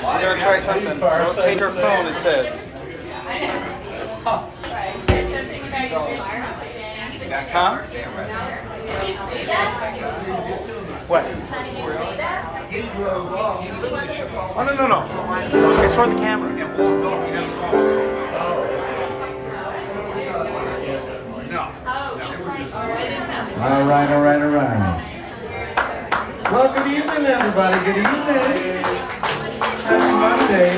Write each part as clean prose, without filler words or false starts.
gonna try something. Don't take her phone, it says. Huh? What? Oh, no. It's for the camera. All right. Well, good evening, everybody. Good evening. Happy Monday.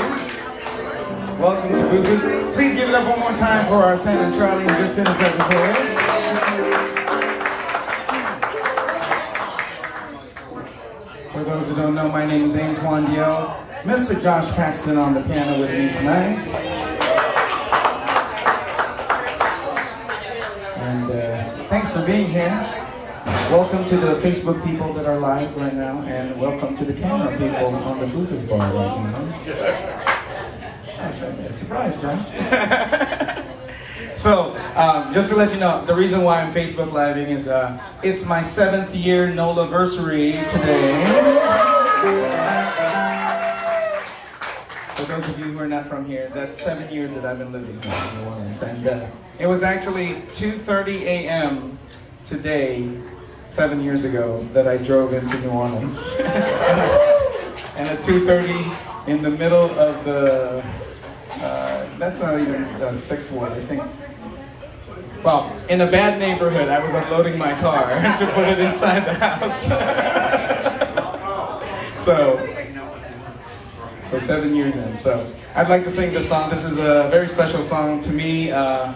Welcome to Buffa's. Please give it up one more time for our Sam and Charlie who just finished that recording. For those who don't know, my name is Antoine Diel. Mr. Josh Paxton on the piano with me tonight. And thanks for being here. Welcome to the Facebook people that are live right now, and welcome to the camera people on the Buffa's bar right now. Surprise, Josh. So, just to let you know, the reason why I'm Facebook living is it's my 7th year NOLA-versary today. For those of you who are not from here, that's 7 years that I've been living here in New Orleans. And it was actually 2:30 a.m. today, 7 years ago, that I drove into New Orleans. And at 2:30 in the middle of the, that's not even 6th Ward, I think. Well, in a bad neighborhood, I was unloading my car to put it inside the house. So 7 years in. So I'd like to sing this song. This is a very special song to me. I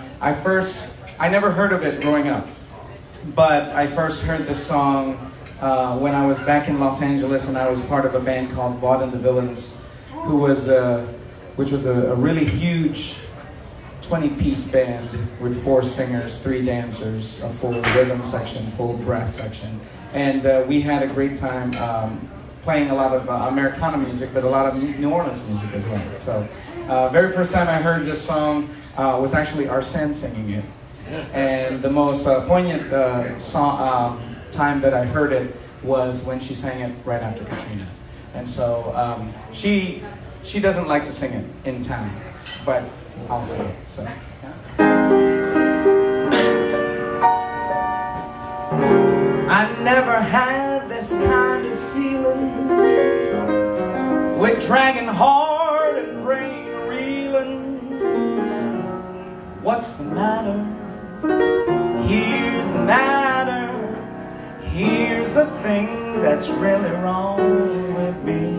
never heard of it growing up, but I first heard this song when I was back in Los Angeles, and I was part of a band called Vaught and the Villains, which was a really huge 20-piece band with 4 singers, 3 dancers, a full rhythm section, full brass section. And we had a great time playing a lot of Americana music, but a lot of New Orleans music as well. So very first time I heard this song was actually Arsène singing it. And the most poignant time that I heard it was when she sang it right after Katrina. And so she doesn't like to sing it in town, but I'll sing it. So, yeah. I never had this kind of feeling, with dragging heart and brain reeling. What's the matter? Here's the matter. Here's the thing that's really wrong with me.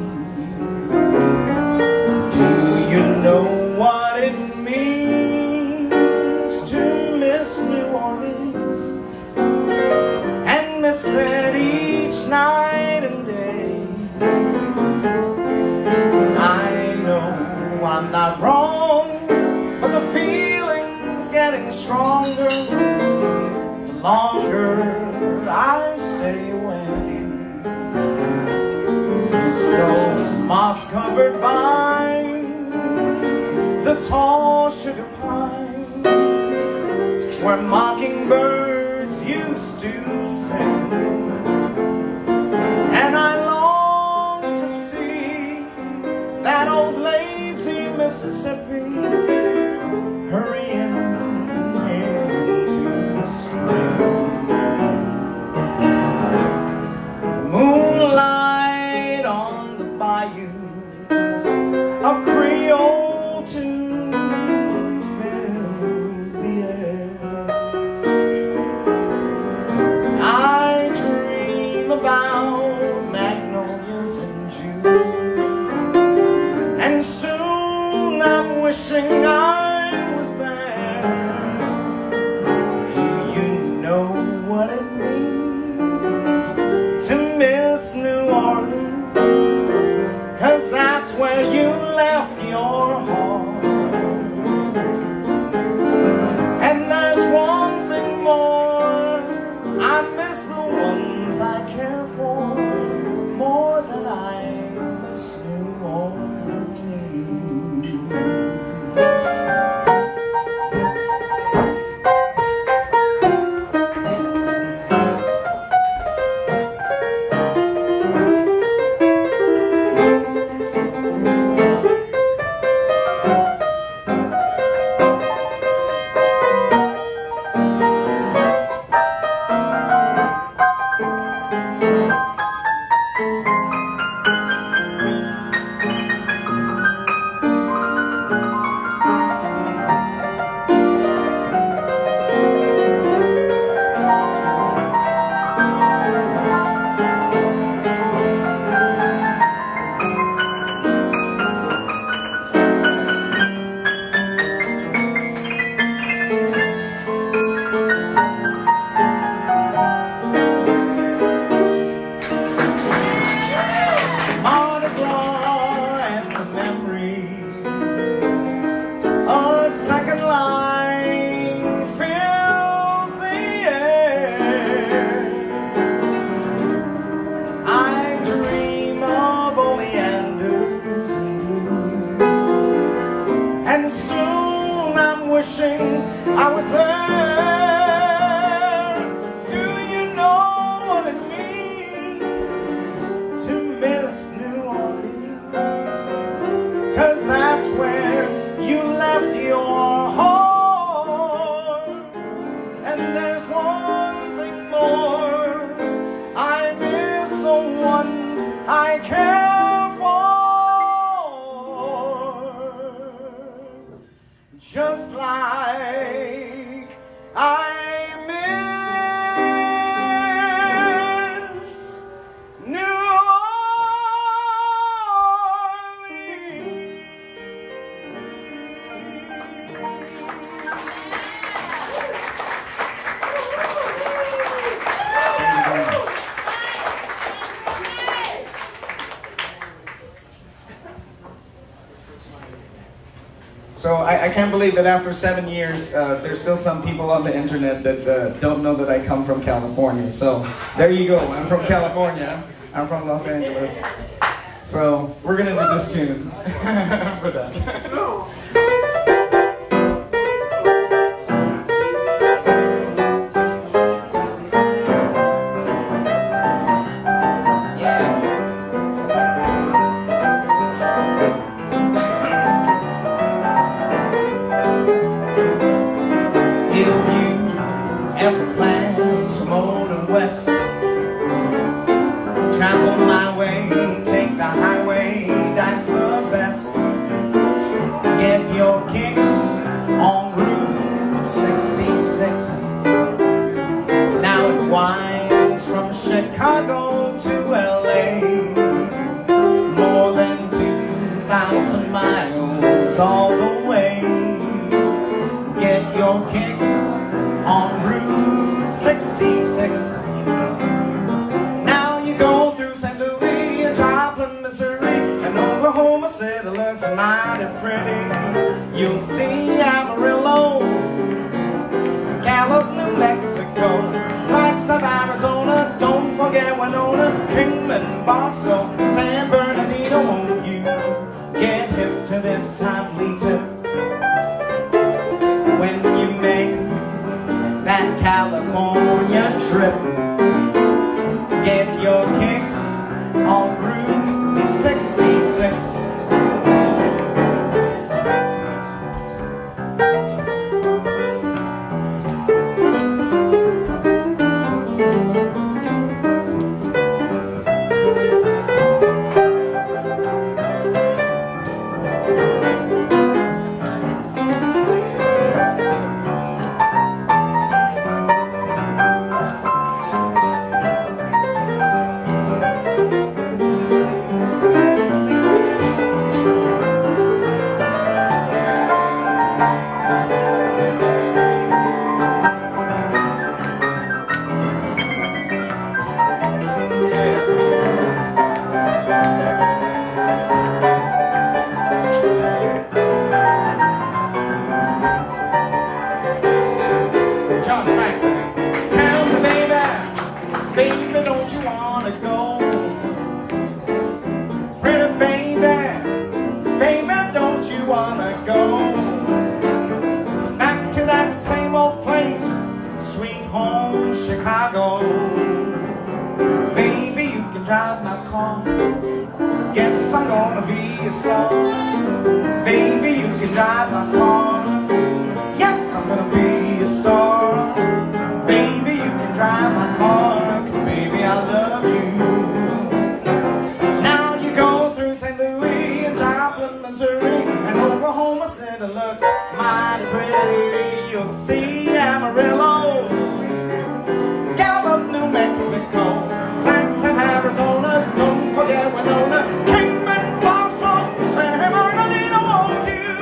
Do you know what it means to miss New Orleans and miss it each night and day? I know I'm not wrong, but the feeling's getting stronger the longer I stay away. Those moss-covered vines, the tall sugar pines, where mockingbirds used to sing. And I long to see that old lazy Mississippi hurrying into spring. Moonlight on the bayou, a Creole tune fills the air. I dream about magnolias in June, and soon I'm wishing I was there. Do you know what it means to miss New Orleans? 'Cause that's where you left your heart. And there's one thing more, I miss the ones I care for more than I miss New Orleans. So I can't believe that after 7 years, there's still some people on the internet that don't know that I come from California. So there you go. I'm from California. I'm from Los Angeles. So we're gonna do this tune for that. Ever plan to motor west, travel my way, take the highway, that's the best. Get your kicks on Route 66. Now it winds from Chicago to LA, more than 2,000 miles all the way. Get your kicks on Route 66. Now you go through St. Louis and Joplin, Missouri, and Oklahoma City looks mighty pretty. You'll see Amarillo, Gallup, New Mexico, Flagstaff, Arizona, don't forget Winona, Kingman, Bosco, San Bernardino. Won't you get hip to this timely tip when you make that California trip? Get your kicks on Route 66. Tell me, baby, don't you wanna go? Pretty baby, don't you wanna go back to that same old place, sweet home Chicago? Baby, you can drive my car. Guess I'm gonna be a star. Baby, you can drive my car. Yes, I'm gonna be a star. Baby, you can drive my car, 'cause baby, I love you. Now you go through St. Louis and Joplin, Missouri, and Oklahoma City looks mighty pretty. You'll see Amarillo, Gallup, New Mexico, Flagstaff, Arizona, don't forget Winona, Kingman, Boston, San Bernardino. Won't you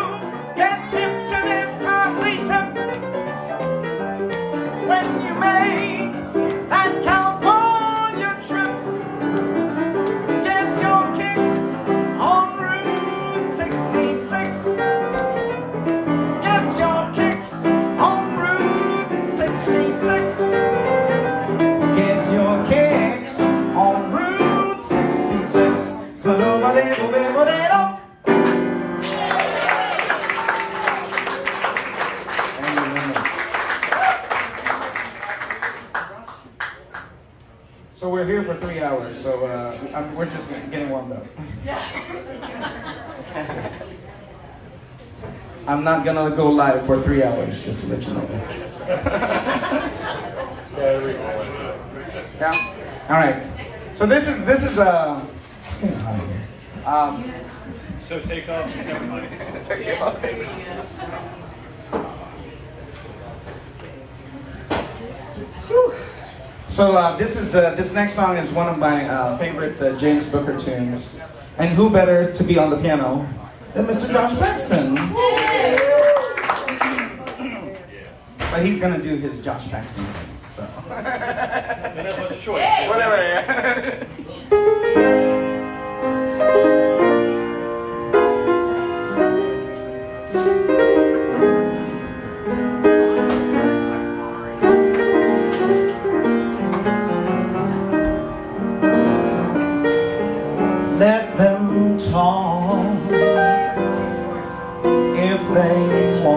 get hip to this timely tip when you make that California trip? Get your kicks on Route 66. Get your kicks on Route 66. Get your kicks on Route 66. So nobody will be able to know. So we're here for 3 hours, so we're just getting warmed up. I'm not gonna go live for 3 hours, just to let you know. Yeah. All right. So this is it's getting hot in here. So take off. So this next song is one of my favorite James Booker tunes, and who better to be on the piano than Mr. Josh Paxton? But he's gonna do his Josh Paxton thing, so. That's a choice. Whatever. Yeah.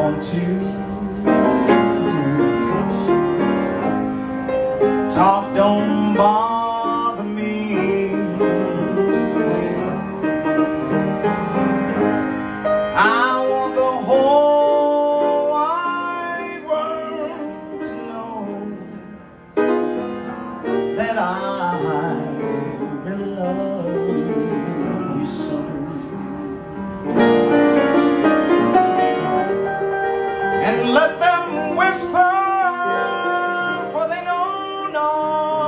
want to talk, don't bother me. I want the whole wide world to know that I really love you so. And let them whisper, for they know not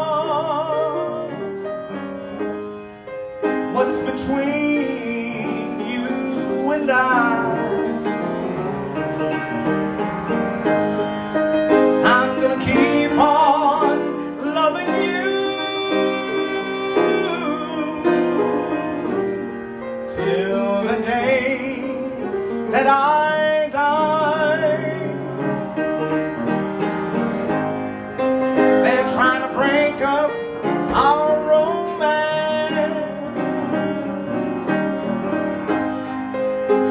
what's between you and I. I'm gonna keep on loving you till the day that I die. They're trying to break up our romance,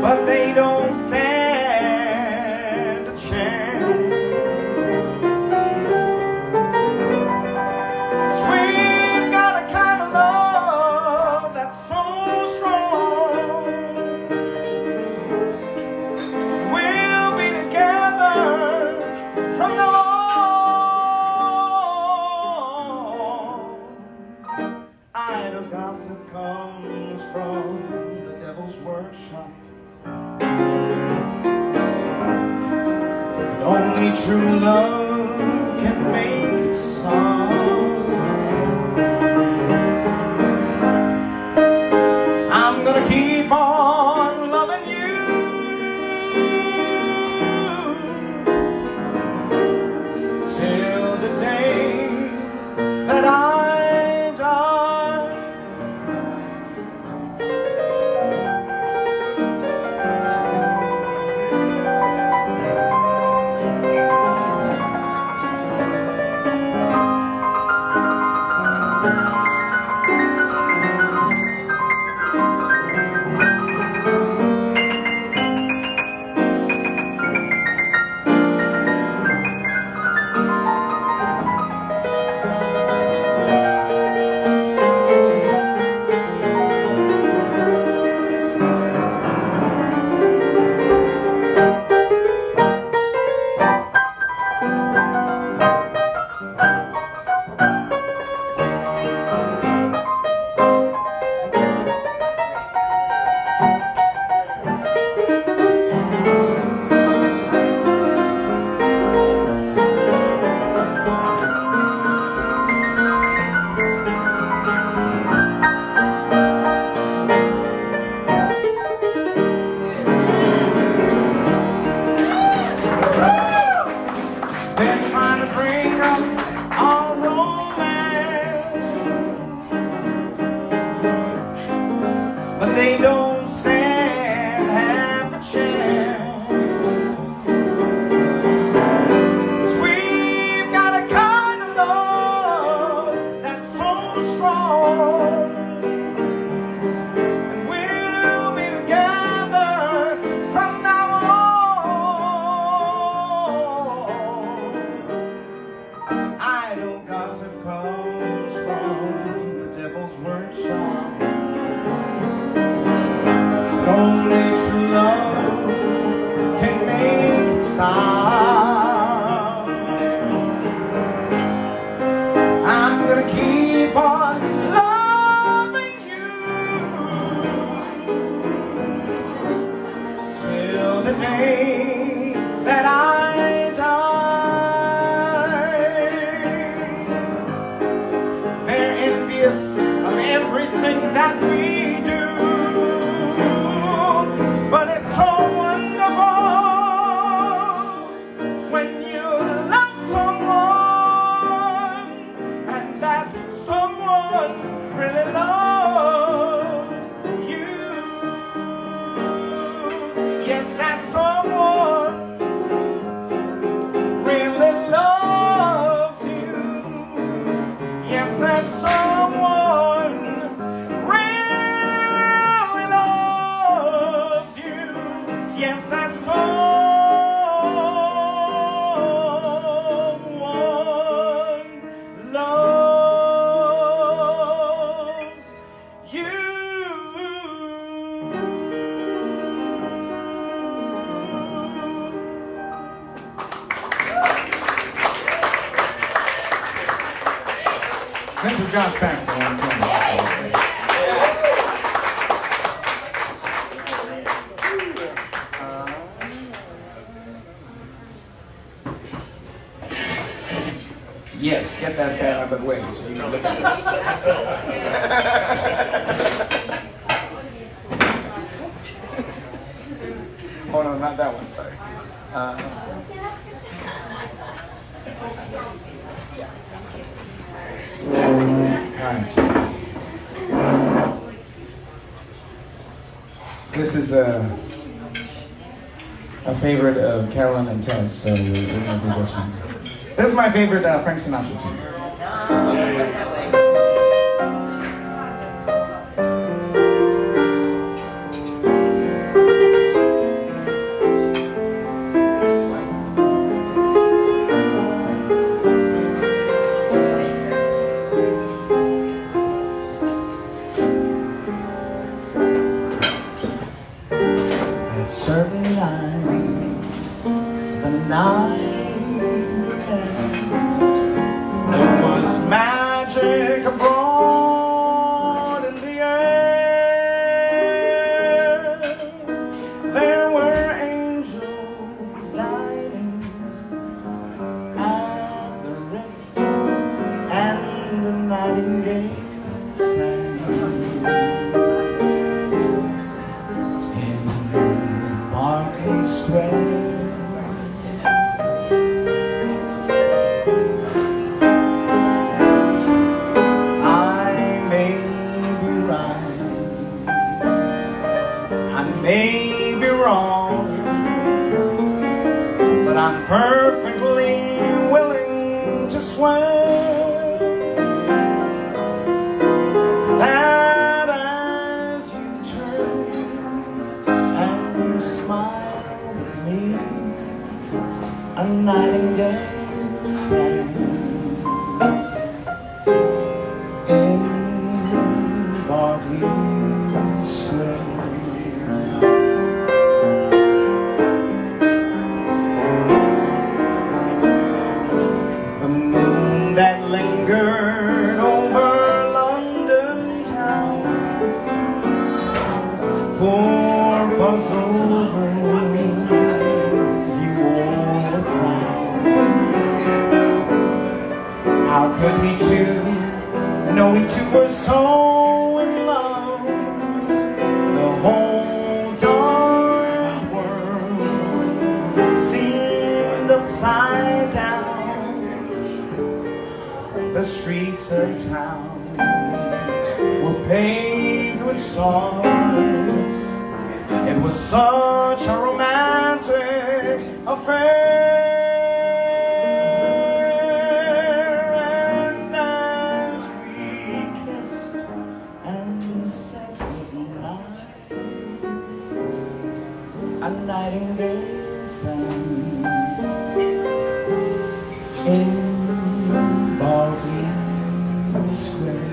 but they don't stand a chance. 'Cause we've got a kind of love that's so strong. We'll be together from now on. Idle gossip comes from the devil's workshop. But only true love can make it stop. I'm gonna keep on loving you till the day that I die. They're trying to break up our romance, but they don't stand half a chance. 'Cause we've got a kind of love that's so strong, and we'll be together from now on. Idle gossip comes from the devil's workshop. But only true love can make it stop. I'm gonna keep on loving you till the day that I die. They're envious of everything that we do, but it's so wonderful when you love someone and that someone really loves you. Yes, that someone Josh Paxton. Yes, get that fan out of the way so you can look at this. Oh no, not that one, sorry. Alright. This is a favorite of Carolyn and Ted, so we're gonna do this one. This is my favorite Frank Sinatra tune. At certain nights, the night there was magic abroad in the air. There were angels dining at the Ritz, and the nightingale sang. Square. I may be right, I may be wrong, but I'm perfectly willing to swear that as you turn and smile, a nightingale sang in Berkeley Square. The moon that lingered over London town, poor puzzled how could he too know we two were so in love? The whole darn world seemed upside down. The streets of town were paved with stars. It was such a romantic affair. A nightingale sang in Berkeley Square.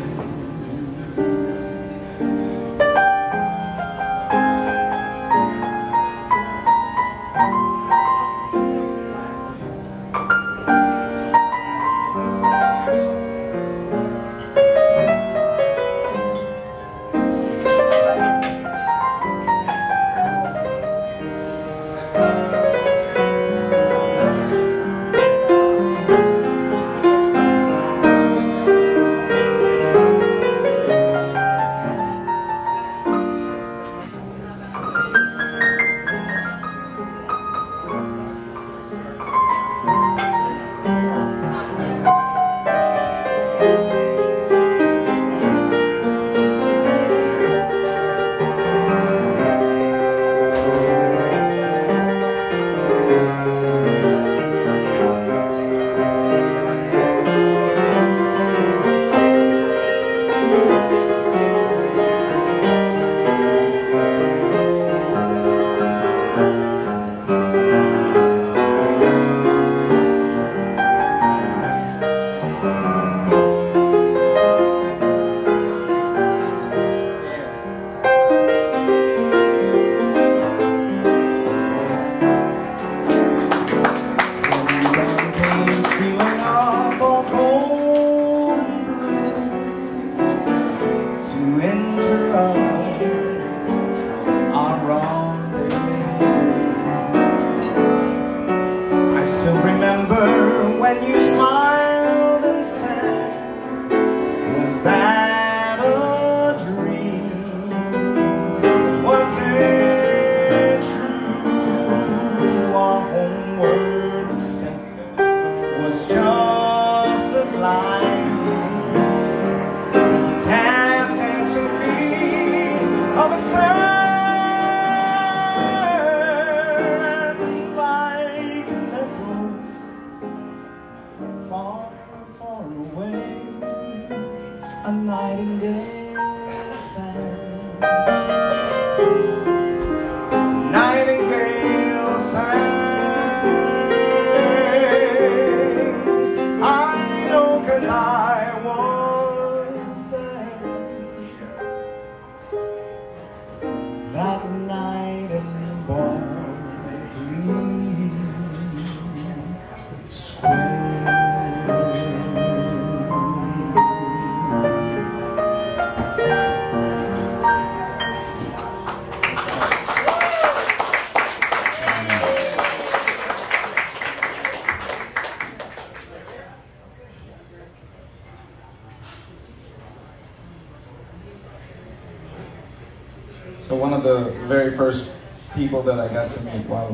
very first people that I got to meet while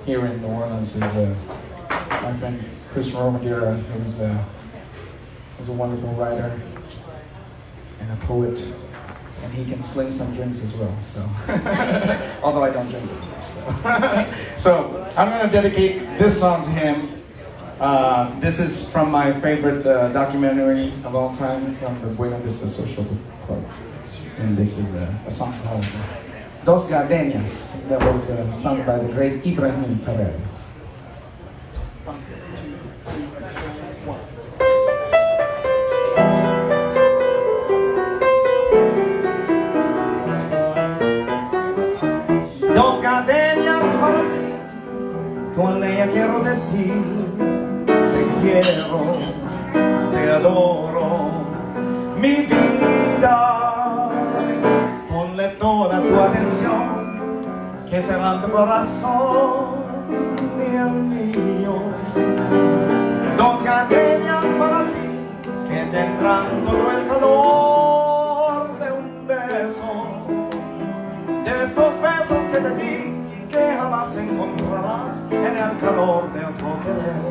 here in New Orleans is my friend Chris Romagera, who's a wonderful writer and a poet, and he can sling some drinks as well. So, although I don't drink anymore. So I'm going to dedicate this song to him. This is from my favorite documentary of all time, from the Buena Vista Social Club. And this is a song called Dos Gardenias, that was sung by the great Ibrahim Taveras. Dos gardenias para ti, con ella quiero decir, te quiero, te adoro, mi vida. Ponle toda tu atención, que será tu corazón y el mío. Dos gardenias para ti, que tendrán todo el calor de un beso, de esos besos que te di y que jamás encontrarás en el calor de otro querer.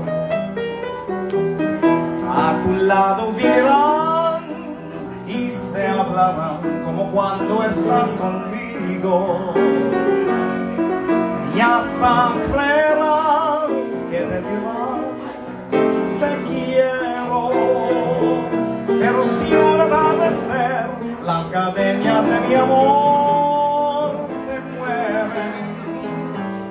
A tu lado vivirán y se hablarán como cuando estás conmigo, y hasta creerás que te dirán te quiero. Pero si un atardecer las gardenias de mi amor se mueren,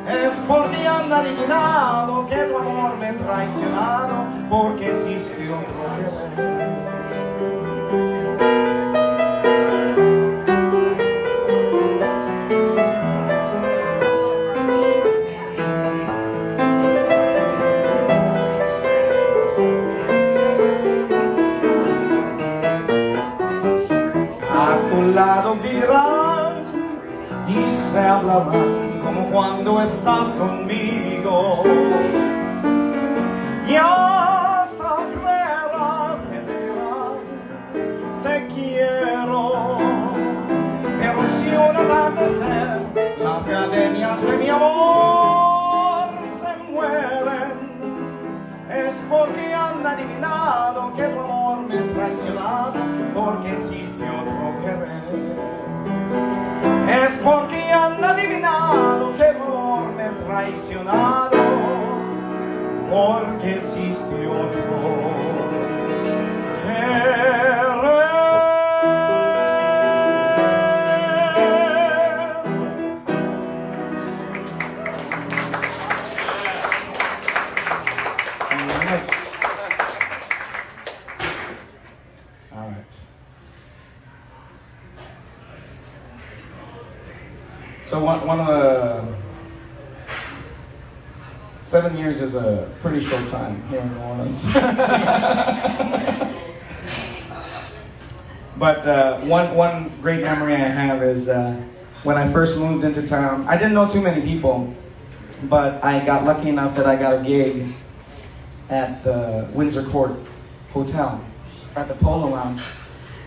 es porque han adivinado que tu amor me ha traicionado, porque existe otro querer. Vivirán y se hablarán como cuando estás conmigo, y hasta creerás que te dirán te quiero. Pero si un atardecer las gardenias de mi amor se mueren, es porque han adivinado que tu amor me ha traicionado, porque existe otro querer. Es porque han adivinado que tu amor me ha traicionado, porque existe otro querer. All right. So one of the 7 years is a pretty short time here in New Orleans. But one great memory I have is when I first moved into town. I didn't know too many people, but I got lucky enough that I got a gig at the Windsor Court Hotel at the Polo Lounge.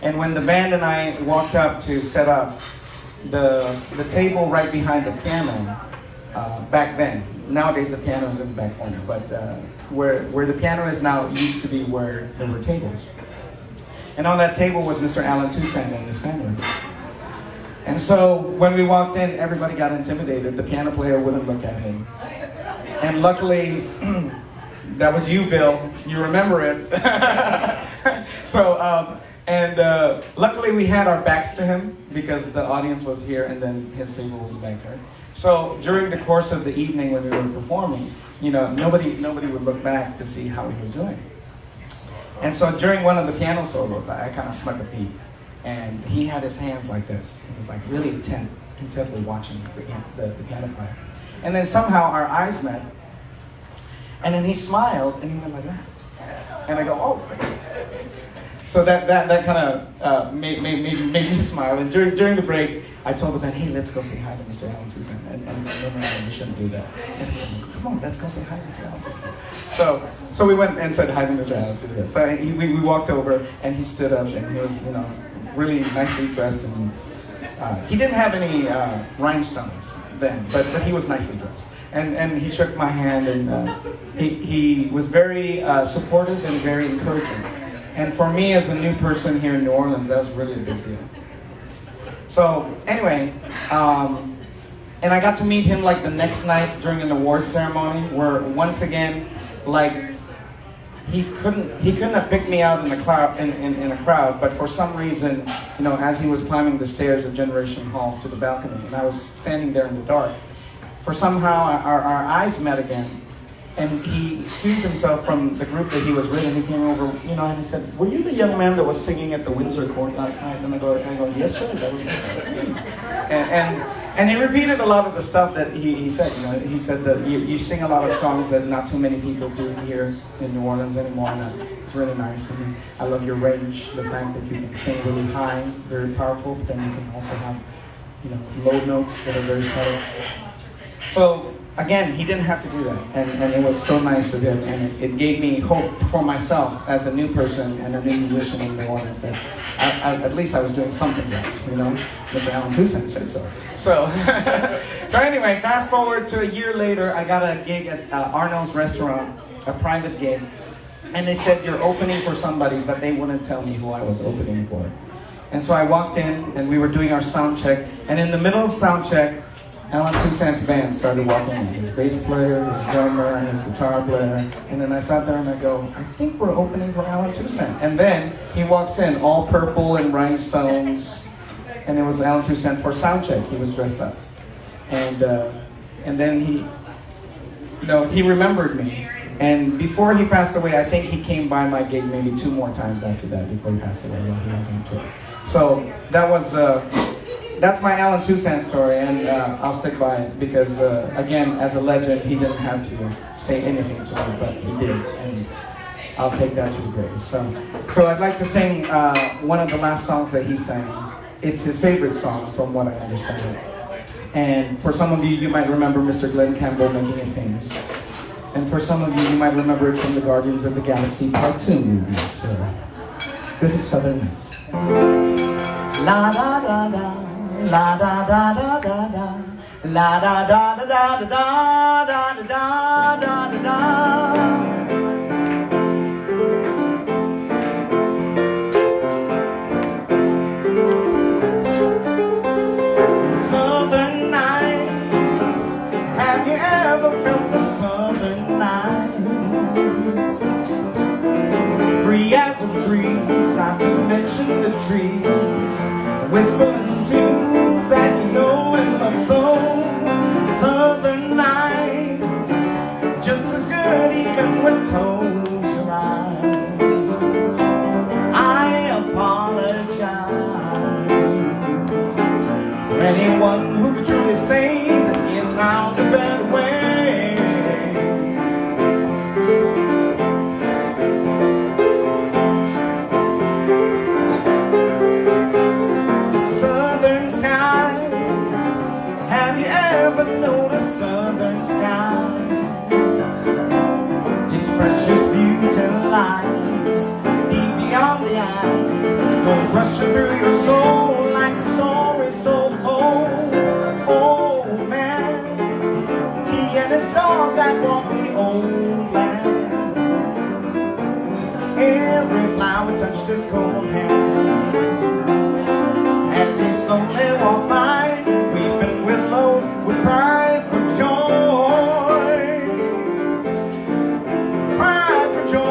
And when the band and I walked up to set up, the table right behind the piano, back then, nowadays the piano is in the back corner, but where the piano is now used to be where there were tables. And on that table was Mr. Alan Toussaint and his family. And so when we walked in, everybody got intimidated. The piano player wouldn't look at him. And luckily, that was you, Bill. You remember it. Luckily we had our backs to him because the audience was here and then his table was back there. So during the course of the evening when we were performing, nobody would look back to see how he was doing. And so during one of the piano solos, I kind of snuck a peek, and he had his hands like this. He was like really intently watching the piano player. And then somehow our eyes met, and then he smiled and he went like that. And I go, oh. So that kind of made me smile. And during the break, I told the band, hey, let's go say hi to Mr. Alan Toussaint. And no, we shouldn't do that. And he said, come on, let's go say hi to Mr. Alan Toussaint. So we went and said hi to Mr. Alan Toussaint. So we walked over, and he stood up, and he was, really nicely dressed, and He didn't have any rhinestones then, but he was nicely dressed. And he shook my hand, and he was very supportive and very encouraging. And for me as a new person here in New Orleans, that was really a big deal. So anyway, and I got to meet him like the next night during an award ceremony, where once again, like, he couldn't have picked me out in the crowd, in a crowd, but for some reason, you know, as he was climbing the stairs of Generation Halls to the balcony, and I was standing there in the dark, for somehow our eyes met again, and he excused himself from the group that he was with, and he came over, you know, and he said, "Were you the young man that was singing at the Windsor Court last night?" And I go, "Yes, sir, that was me." And he repeated a lot of the stuff that he said. You know, he said that you sing a lot of songs that not too many people do here in New Orleans anymore, and it's really nice. And I love your range, the fact that you can sing really high, very powerful, but then you can also have, you know, low notes that are very subtle. So again, he didn't have to do that, and it was so nice of him, and it gave me hope for myself as a new person and a new musician in New Orleans that at least I was doing something right, you know. Mr. Alan Toussaint said so. So anyway, fast forward to a year later, I got a gig at Arno's restaurant, a private gig, and they said, "You're opening for somebody," but they wouldn't tell me who I was opening for. And so I walked in, and we were doing our sound check, and in the middle of sound check, Alan Toussaint's band started walking in. His bass player, his drummer, and his guitar player. And then I sat there and I go, "I think we're opening for Alan Toussaint." And then he walks in, all purple and rhinestones, and it was Alan Toussaint for sound check. He was dressed up, and then he, you know, he remembered me. And before he passed away, I think he came by my gig maybe 2 more times after that before he passed away while he was on tour. So that was. That's my Alan Toussaint story, and I'll stick by it because, again, as a legend, he didn't have to say anything to me, but he did, and I'll take that to the grave. So I'd like to sing one of the last songs that he sang. It's his favorite song, from what I understand. And for some of you, you might remember Mr. Glenn Campbell making it famous. And for some of you, you might remember it from the Guardians of the Galaxy Part 2 movies. So this is Southern Nights. La da da da. La da da da da da, la da da da da da da da da da da da. Southern nights, have you ever felt the southern nights? Free as a breeze, not to mention the trees, whistling tunes that you know and love so. Southern nights, just as good even when close your eyes. I apologize for anyone who could truly say that you found a better way. Notice southern sky, its precious beauty lies deep beyond the eyes, goes rushing through your soul like the stories told of old. Oh man, he and his dog that walk the old land. Every flower touched his cold hand as he slowly walked by. Weeping willows would cry for joy, cry for joy.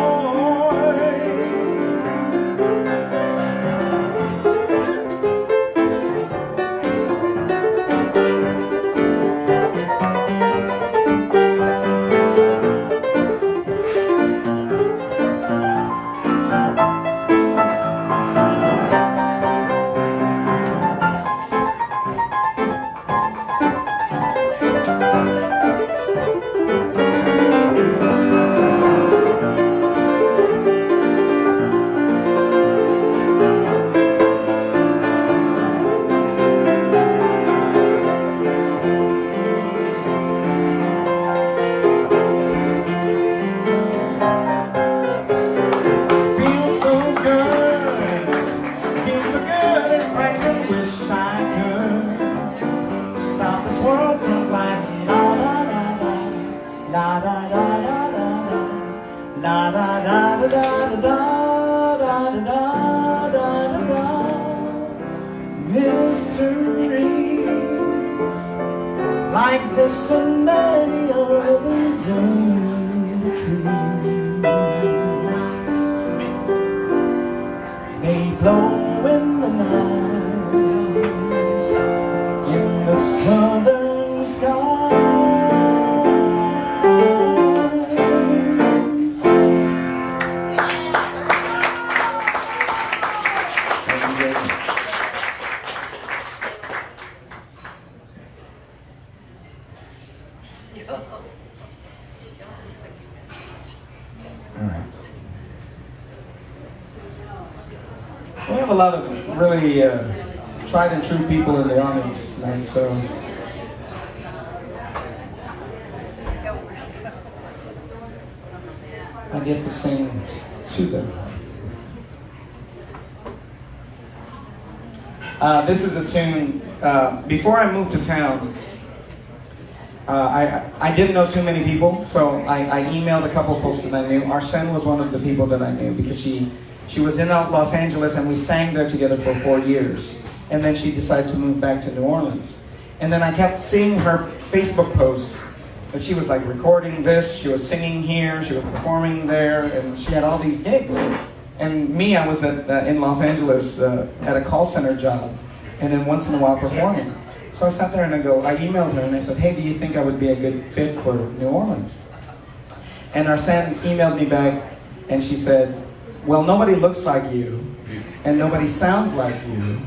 world from flight. La da da da, la da da da da da, la da da da da da da da da da da. Mysteries like this and many others in the trees. They blow in the night, in the southern skies. All right. We have a lot of really tried and true people in the audience tonight, so I get to sing to them. This is a tune. Before I moved to town, I didn't know too many people, so I emailed a couple folks that I knew. Arsene was one of the people that I knew because she was in Los Angeles and we sang there together for 4 years. And then she decided to move back to New Orleans. And then I kept seeing her Facebook posts that she was like recording this, she was singing here, she was performing there, and she had all these gigs. And me, I was in Los Angeles at a call center job, and then once in a while performing. So I sat there and I emailed her and I said, hey, do you think I would be a good fit for New Orleans? And Arsene emailed me back and she said, well, nobody looks like you and nobody sounds like you.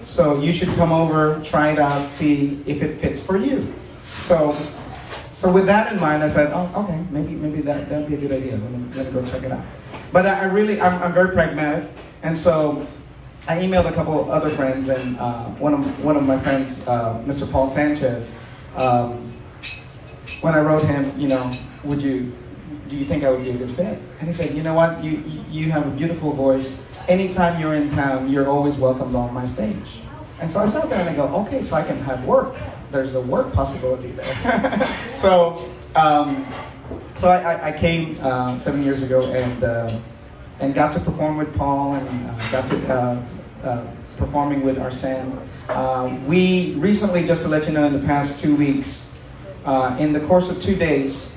So you should come over, try it out, see if it fits for you. So with that in mind, I thought, oh, okay, maybe that'd be a good idea. Let me go check it out. But I'm very pragmatic, and so I emailed a couple of other friends, and one of my friends, Mr. Paul Sanchez, when I wrote him, do you think I would be a good fit? And he said, you know what, you have a beautiful voice. Anytime you're in town, you're always welcomed on my stage. And so I sat there and I go, okay, so I can have work. There's a work possibility there. So I came 7 years ago and got to perform with Paul and got to performing with Arsene. We recently, just to let you know, in the past 2 weeks, in the course of 2 days,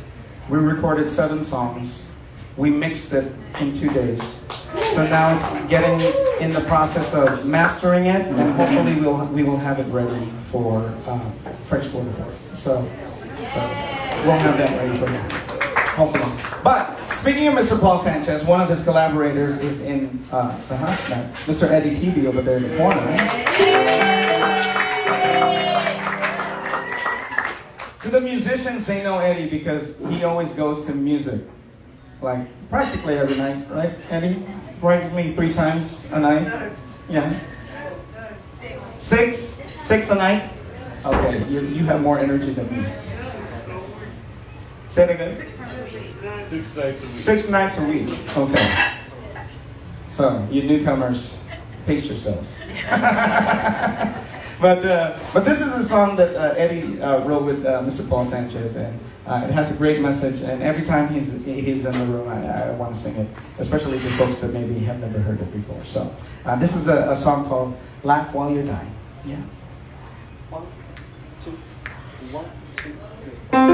we recorded 7 songs. We mixed it in 2 days. So now it's getting in the process of mastering it, and hopefully we will have it ready for French Quarter Fest. So we'll have that ready for you, hopefully. But speaking of Mr. Paul Sanchez, one of his collaborators is in the house now, Mr. Eddie TB over there in the corner. Right? To the musicians, they know Eddie because he always goes to music, like practically every night, right, Eddie? Practically 3 times a night. Yeah. 6 a night. Okay, you have more energy than me. Say it again. 6 nights a week. 6 nights a week. Okay. So you newcomers, pace yourselves. But this is a song that Eddie wrote with Mr. Paul Sanchez, and it has a great message. And every time he's in the room, I want to sing it, especially to folks that maybe have never heard it before. So this is a song called "Laugh While You're Dying." Yeah. 1, 2, 1, 2, 3.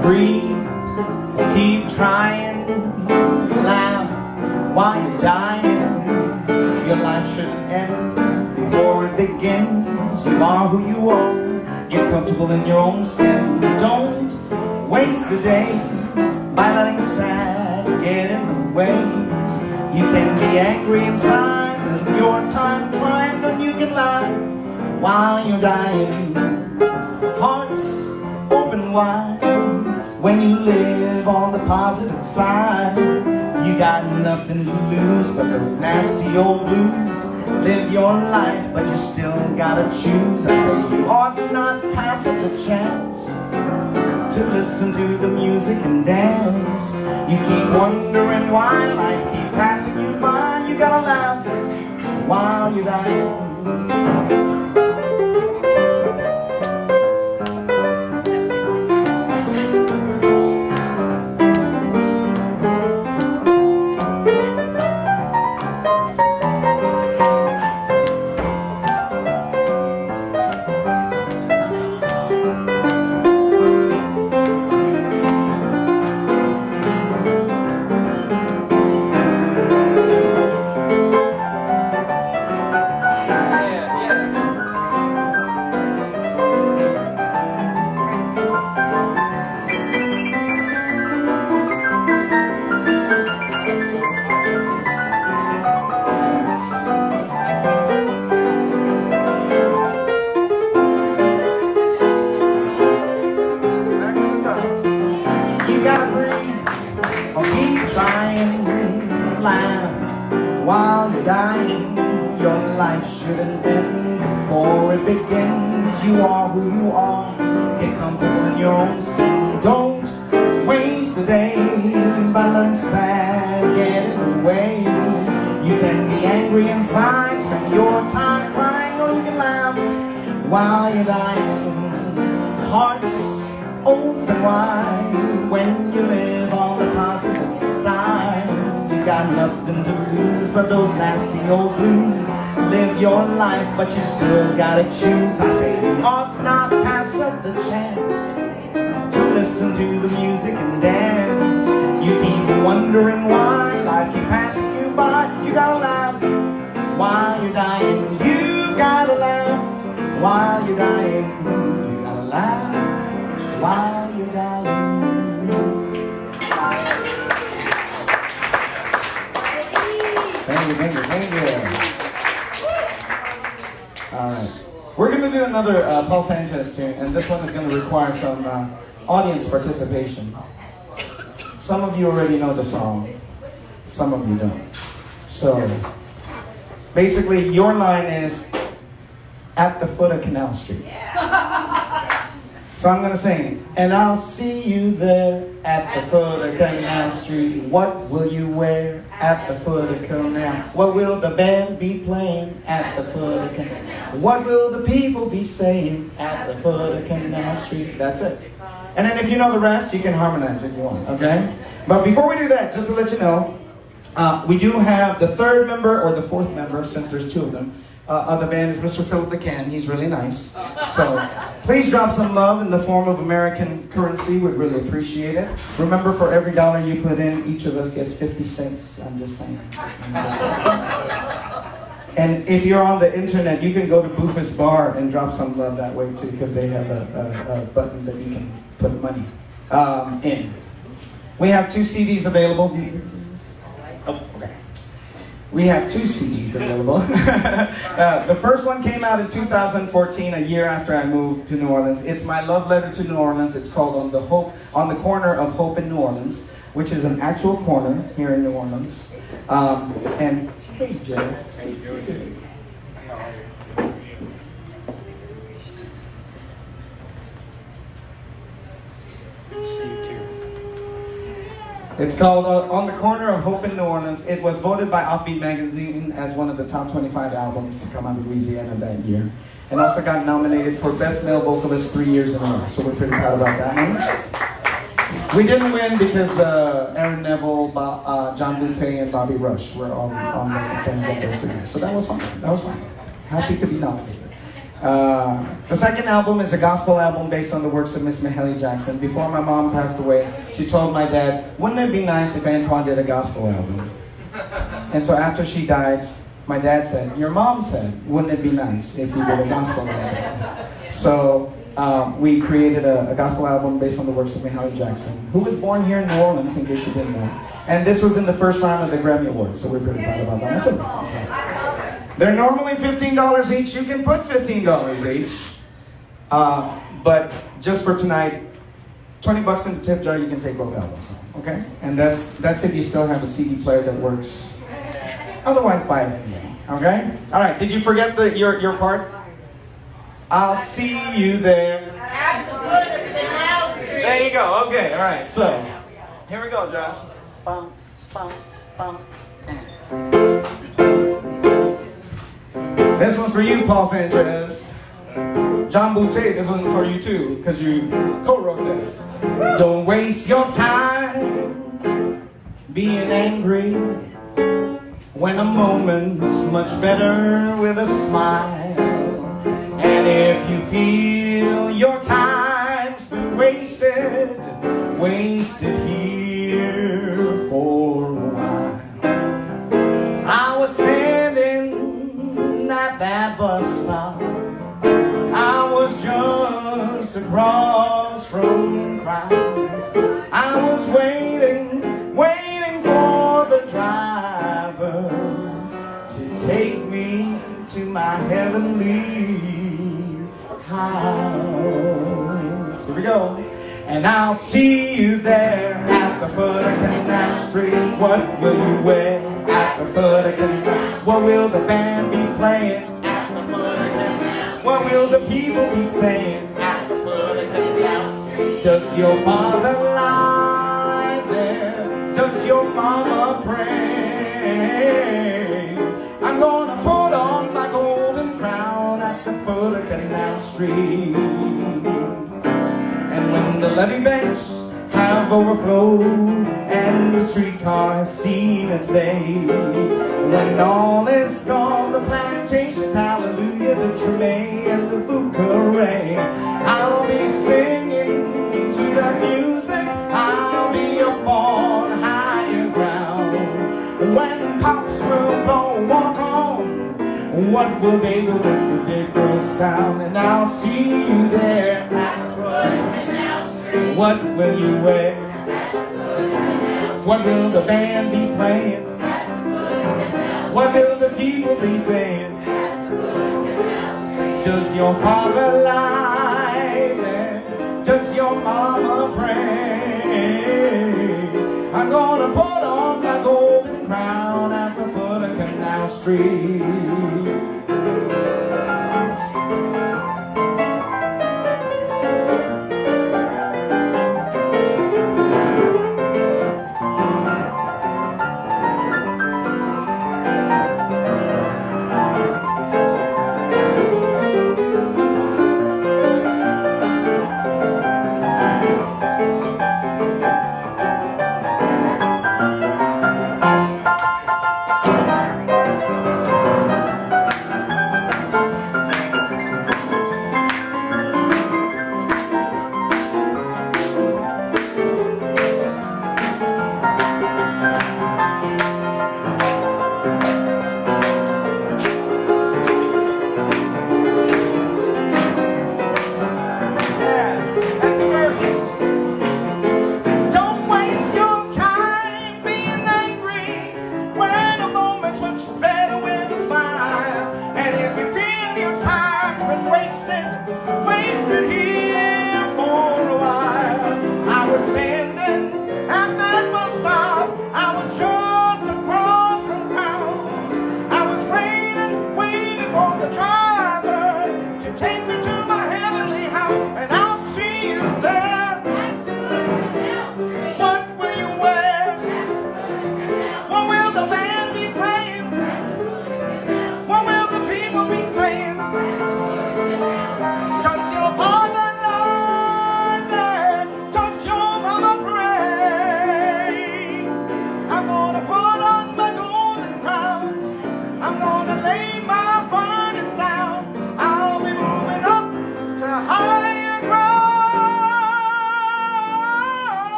Breathe, keep trying, laugh while you're dying. Your life shouldn't end before it begins. You are who you are, get comfortable in your own skin. Don't waste a day by letting sad get in the way. You can be angry inside, and your time trying, then you can laugh while you're dying. Hearts open wide when you live on the positive side. You got nothing to lose but those nasty old blues. Live your life, but you still gotta choose. I say you ought not pass up the chance to to listen to the music and dance. You keep wondering why life keep passing you by. You gotta laugh while you're dying. While you're dying, your life shouldn't end before it begins. You are who you are, get comfortable in your own skin. Don't waste the day by looking sad, get in the way. You can be angry inside, spend your time crying, or you can laugh while you're dying. Hearts open wide when you live on the positive side. You got nothing to lose but those nasty old blues. Live your life, but you still gotta choose. I say you ought not pass up the chance to listen to the music and dance. You keep wondering why life keep passing you by. You gotta laugh while you're dying. You gotta laugh while you're dying. You gotta laugh while you're dying. Thank you. All right. We're going to do another Paul Sanchez tune, and this one is going to require some audience participation. Some of you already know the song, some of you don't. So, basically, your line is, at the foot of Canal Street. So I'm going to sing, and I'll see you there at the foot of Canal Street. What will you wear at the foot of Canal? What will the band be playing at the foot of Canal? What will the people be saying at the foot of Canal Street? That's it. And then if you know the rest, you can harmonize if you want, okay? But before we do that, just to let you know, we do have the third member, or the fourth member, since there's two of them, of the band is Mr. Philip the Can. He's really nice. So please drop some love in the form of American currency. We'd really appreciate it. Remember, for every dollar you put in, each of us gets 50 cents. I'm just saying. And if you're on the internet, you can go to Buffa's bar and drop some love that way too, because they have a button that you can put money in. We have 2 CDs available. Oh, okay. We have 2 CDs available. The first one came out in 2014, a year after I moved to New Orleans. It's my love letter to New Orleans. It's called On the Corner of Hope in New Orleans, which is an actual corner here in New Orleans. And hey, Joe. It's called On the Corner of Hope in New Orleans. It was voted by Offbeat Magazine as one of the top 25 albums to come out of Louisiana that year. And also got nominated for Best Male Vocalist 3 years in a row. So we're pretty proud about that one. We didn't win because Aaron Neville, John Lutte, and Bobby Rush were on the things of those 3 years. So that was fun. That was fun. Happy to be nominated. The second album is a gospel album based on the works of Miss Mahalia Jackson. Before my mom passed away, she told my dad, wouldn't it be nice if Antoine did a gospel album? And so after she died, my dad said, your mom said, wouldn't it be nice if you did a gospel album? So we created a gospel album based on the works of Mahalia Jackson, who was born here in New Orleans, in case you didn't know. And this was in the first round of the Grammy Awards, so we're pretty proud about that. That's it. They're normally $15 each. You can put $15 each. But just for tonight, 20 bucks in the tip jar, you can take both albums home, okay? And that's if you still have a CD player that works. Otherwise, buy it anyway, okay? All right, did you forget your part? I'll see you there. There you go. Okay, all right. So, here we go, Josh. Bum, bum, bum. This one's for you, Paul Sanchez. John Boutte, this one's for you too, because you co-wrote this. Don't waste your time being angry when a moment's much better with a smile. And if you feel your time's been wasted, wasted here for a while. I was standing at that bus stop. I was just across from Christ. I was waiting for the driver to take me to my heavenly house. Here we go. And I'll see you there at the foot of Canal Street. What will you wear at the foot of Canal? What will the band be playing at the foot of Canal? What will the people be saying at the foot of Canal Street? Does your father lie there? Does your mama pray? I'm gonna put on my golden crown at the foot of Canal Street. And when the levee banks have overflowed and the streetcar has seen its day, when all is gone, the plantations, hallelujah, the Treme and the Foucault, I'll be singing to that music. I'll be up on higher ground. When pops will blow, walk on, what will they do with their girl sound? And I'll see you there at the foot. What will you wear? What will the band be playing? What will the people be saying? Does your father lie there? Does your mama pray? I'm gonna put on my golden crown at the foot of Canal Street.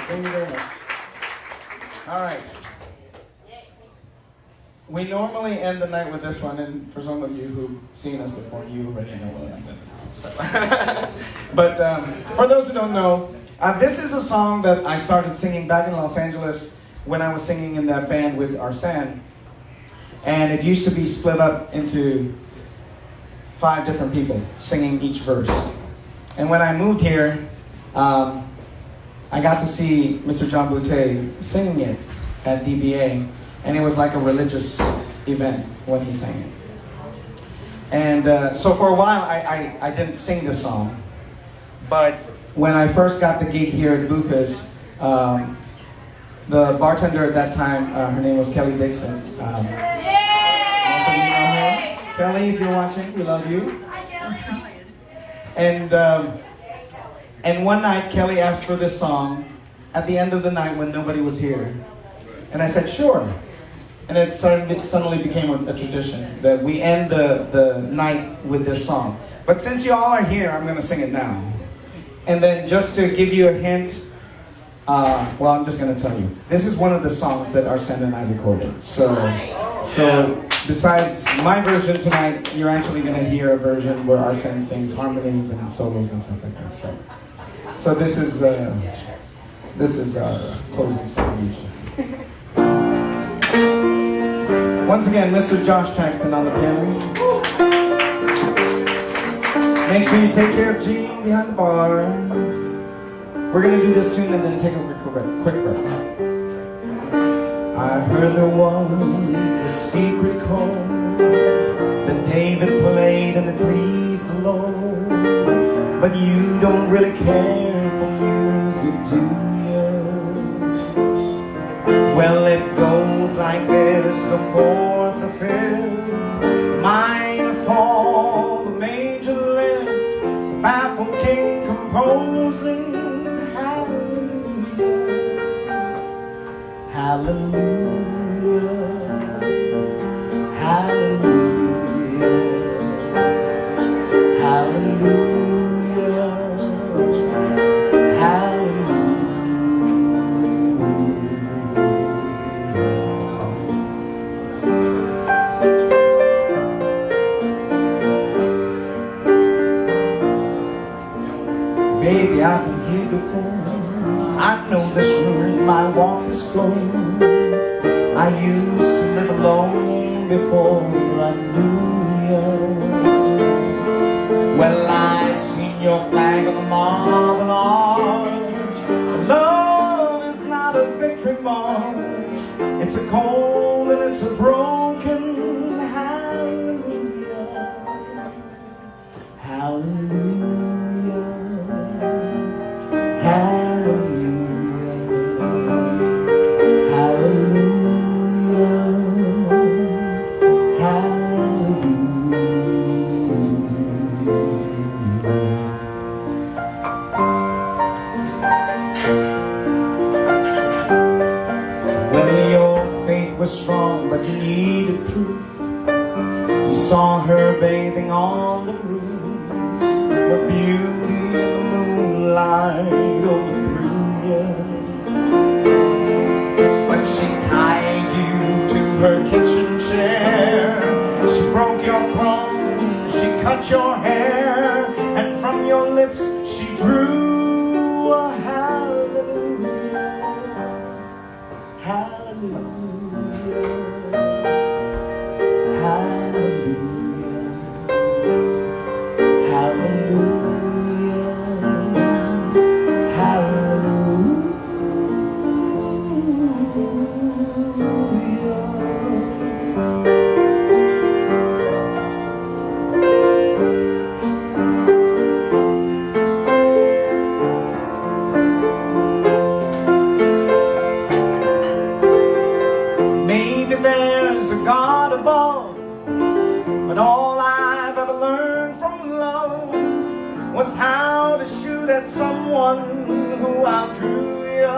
Thank you very much. All right. We normally end the night with this one, and for some of you who've seen us before, you already know what I'm going to do. So. But for those who don't know, this is a song that I started singing back in Los Angeles when I was singing in that band with Arsene. And it used to be split up into 5 different people singing each verse. And when I moved here, I got to see Mr. John Boutte singing it at DBA, and it was like a religious event when he sang it. And so for a while, I didn't sing the song, but when I first got the gig here at Buffa's, the bartender at that time, her name was Kelly Dixon. Also, you know her. Kelly, if you're watching, we love you. And one night, Kelly asked for this song at the end of the night when nobody was here. And I said, sure. And it suddenly became a tradition that we end the night with this song. But since you all are here, I'm going to sing it now. And then just to give you a hint, well, I'm just going to tell you. This is one of the songs that Arsene and I recorded. So besides my version tonight, you're actually going to hear a version where Arsene sings harmonies and solos and stuff like that. So this is our closing song usually. Once again, Mr. Josh Paxton on the piano. Make sure you take care of Gene behind the bar. We're gonna do this tune and then take a quick break. I heard there was a secret chord that David played and it pleased the Lord. But you don't really care for music, do you? Well, it goes like this: the 4th, the 5th, the minor fall, the major lift, the baffled king composing. Hallelujah, hallelujah, hallelujah, hallelujah. Baby, I've been here before. I know this room, I walk this floor. I used to live alone before I knew you. Well, I've seen your flag on the Marble Arch. Love is not a victory march. It's a cold and it's a broken hallelujah. Hallelujah. Hallelujah. Was strong, but you needed proof. You saw her bathing on the roof, her beauty in the moonlight overthrew you. But she tied you to her kitchen chair, she broke your throne, she cut your hair, and from your lips she drew a hallelujah. Hallelujah. God above, but all I've ever learned from love was how to shoot at someone who outdrew you.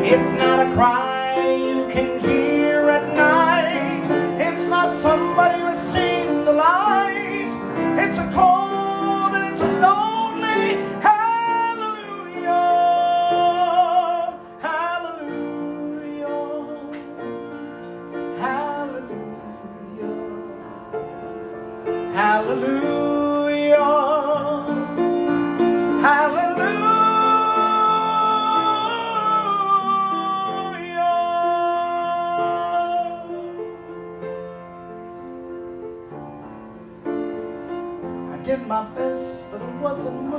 It's not a cry you can hear at night, it's not somebody who's seen the light, it's a cold and it's a lonely hallelujah. Hallelujah.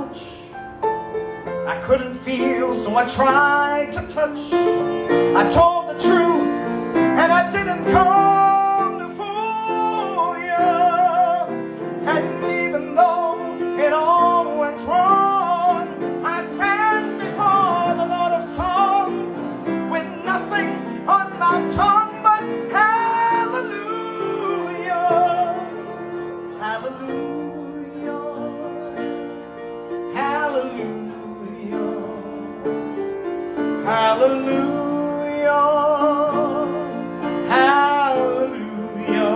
couch. I couldn't feel, so I tried to touch. I told the truth, and I didn't come to fool you. And even though it all went wrong, I stand before the Lord of Song with nothing on my tongue but hallelujah, hallelujah, hallelujah, hallelujah, hallelujah,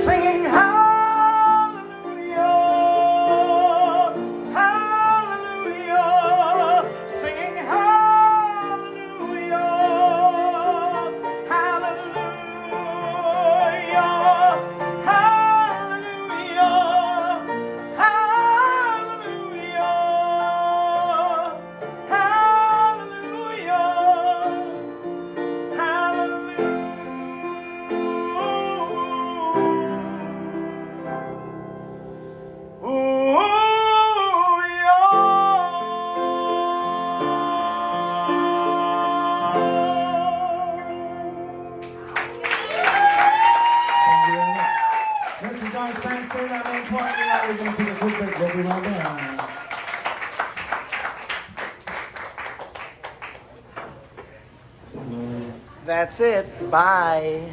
singing hallelujah, hallelujah, singing hallelujah, hallelujah, hallelujah, hallelujah, Mr. John Paxton, I'm Antoine Diel. We're going to take a quick break. We'll be right back. That's it. Bye.